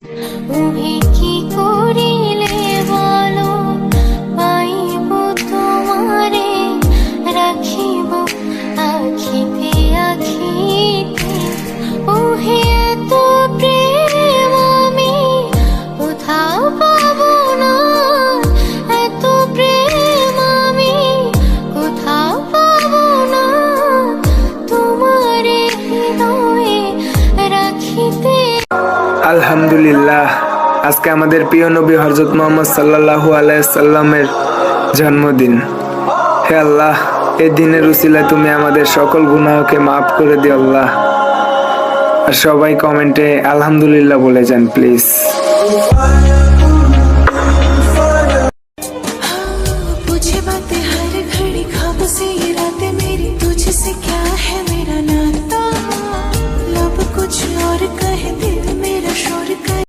তুমি কি করিলে বলো, পাইব তোমারে, রাখিব আখিতে আখিতে। ওহে এত প্রেম আমি কোথাও পাবো না, এত প্রেম আমি কোথাও পাবো না, তোমারে হৃদয়ে রাখিতে। আলহামদুলিল্লাহ, আজকে আমাদের প্রিয় নবী হযরত মুহাম্মদ সাল্লাল্লাহু আলাইহি সাল্লামের জন্মদিন। হে আল্লাহ, এই দিনের উসিলায় তুমি আমাদের সকল গুনাহকে মাফ করে দিও আল্লাহ। আর সবাই কমেন্টে আলহামদুলিল্লাহ বলে যান প্লিজ।